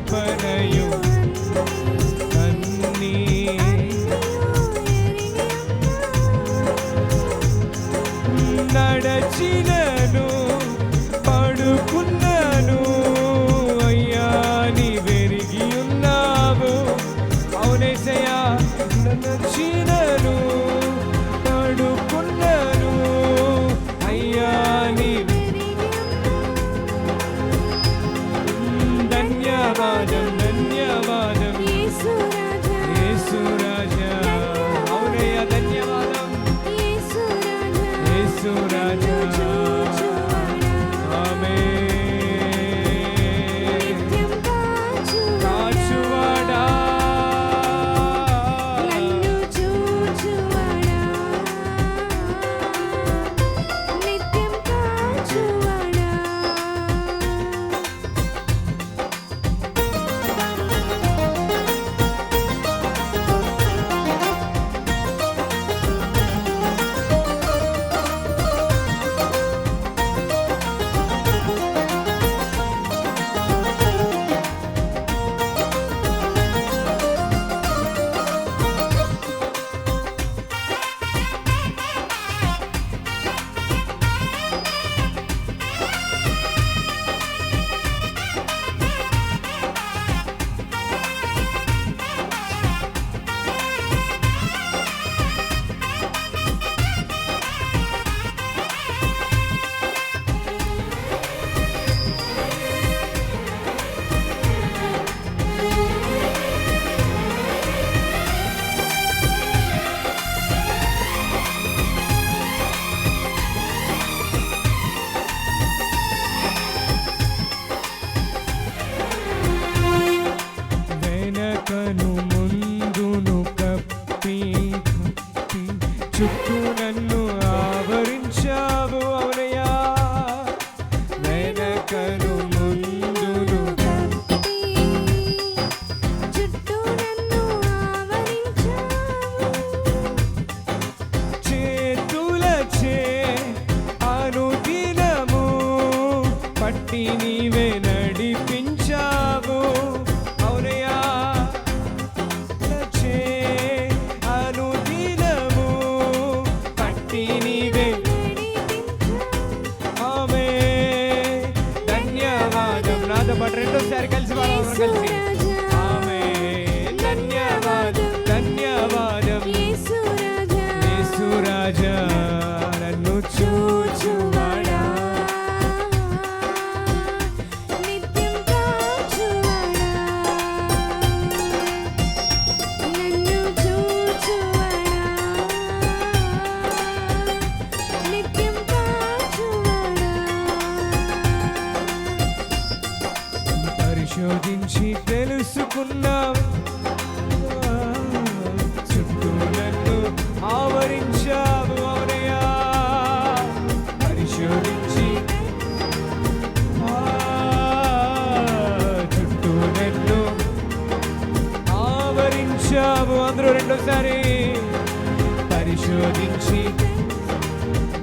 క్షమాపణయు అన్నీ నడచినను పడుకున్నాను అయ్యా నీవెరిగి ఉన్నావు. అవునేసయ్యా నడచినను పడుకున్నాను అయ్యా ధన్యవాదం ధన్యవాదం యేసు రాజా. అవునయ్యా ధన్యవాదం యేసు రాజా. కాచువాడా వెనకను ముందును కప్పి చుట్టూ నన్ను ఆవరించావు. అవునయ్యా వెనకను ముందును చేతులచే అనుదినము పట్టి నీవే నడిపించావు. అవునయ్యా అనుదినము పట్టి నీవే. ఆమె ధన్యవాదం. నాతో పాటు రెండోసారి కలిసి కలిసి ఆమె ధన్యవాదం ధన్యవాదం యేసు రాజా. నన్ను చూచువాడా పరిశోధించి తెలుసుకున్నావు. చుట్టూ నన్ను ఆవరించావు. అవునయ్యా పరిశోధించి చుట్టూ నన్ను ఆవరించావు. అందరూ రెండోసారి పరిశోధించి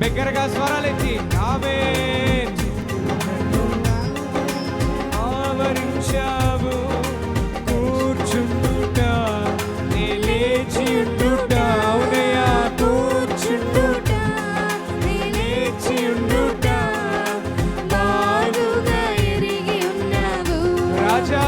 బిగ్గరగా స్వరాలెత్తి ఆమేన్. ఆవరించావు. కూర్చుండుట నే లేచి ఉండుట. అవునయ్యా కూర్చుండుట నే లేచి ఉండుట బాగుగా ఎరిగి ఉన్నావు రాజా.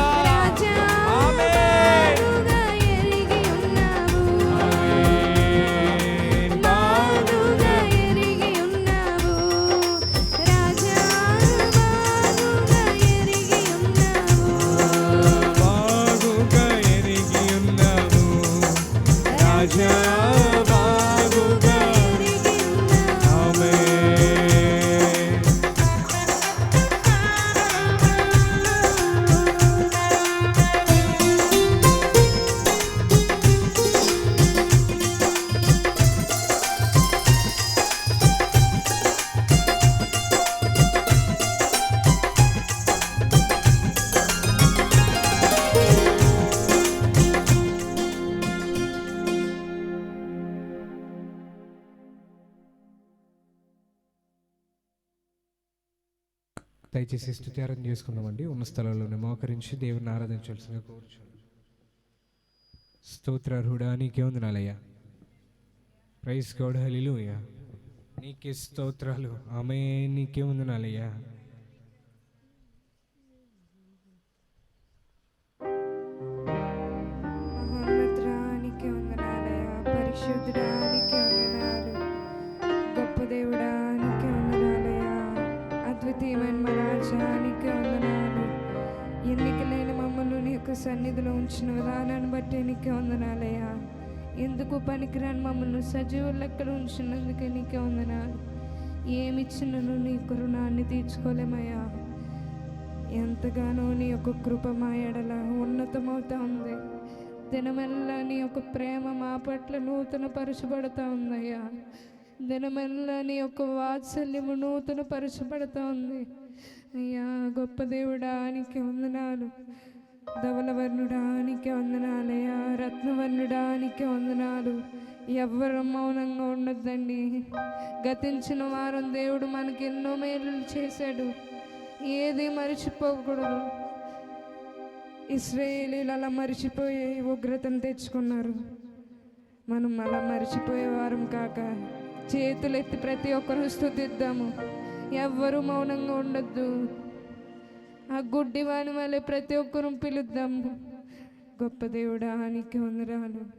దయచేసి స్తుత్యారం చేసుకుందామండి. ఉన్న స్థలంలోనే మోకరించి దేవుని ఆరాధించాల్సిందిగా కోరుచున్నాను. స్తోత్రార్హుడా నీకే వందనాలయ్యా. ప్రైజ్ గాడ్, హల్లెలూయా. నీకే స్తోత్రాలు. ఆమేన్. నీకే వందనాలయ్యా. మహోన్నతుడానికి వందనాలయ్యా. పరిశుద్ధుడానికి వందనాలు. గొప్ప దేవుడానికి వందనాలయ్యా. అద్వితీయమైన మా రాజానికి వందనాలు. ఎన్నికలైన మమ్మల్ని నీ యొక్క సన్నిధిలో ఉంచిన విధానాన్ని బట్టి నీకే వందనాలయ్యా. ఎందుకు పనికిరాని మమ్మల్ని సజీవుల లెక్కన ఉంచినందుకే నీకే వందనాలు. ఏమిచ్చినను నీ యొక్క రుణాన్ని తీర్చుకోలేమయ్యా. ఎంతగానో నీ యొక్క కృప మా ఎడల ఉన్నతమవుతా ఉంది. దినమెల్లా నీ యొక్క ప్రేమ మా పట్ల నూతన పరచబడుతూ ఉందయ్యా. దినమెల్లా నీ యొక్క వాత్సల్యము నూతన పరచబడుతూ ఉంది అయ్యా. గొప్ప దేవుడానికి వందనాలు. ధవలవర్ణుడానికి వందనాలయ్యా. రత్నవర్ణుడానికి వందనాలు. ఎవ్వరు మౌనంగా ఉండొద్దండి. గతించిన వారం దేవుడు మనకి ఎన్నో మేలు చేశాడు. ఏది మరిచిపోకూడదు. ఇశ్రాయేలీలు అలా మరిచిపోయి ఉగ్రతను తెచ్చుకున్నారు. మనం అలా మరిచిపోయే వారం కాక చేతులెత్తి ప్రతి ఒక్కరూ స్తుతిద్దాము. ఎవ్వరూ మౌనంగా ఉండొద్దు. ఆ గుడ్డివాని వల్ల ప్రతి ఒక్కరూ పిలుద్దాము. గొప్ప దేవుడా నీకు వందనాలు.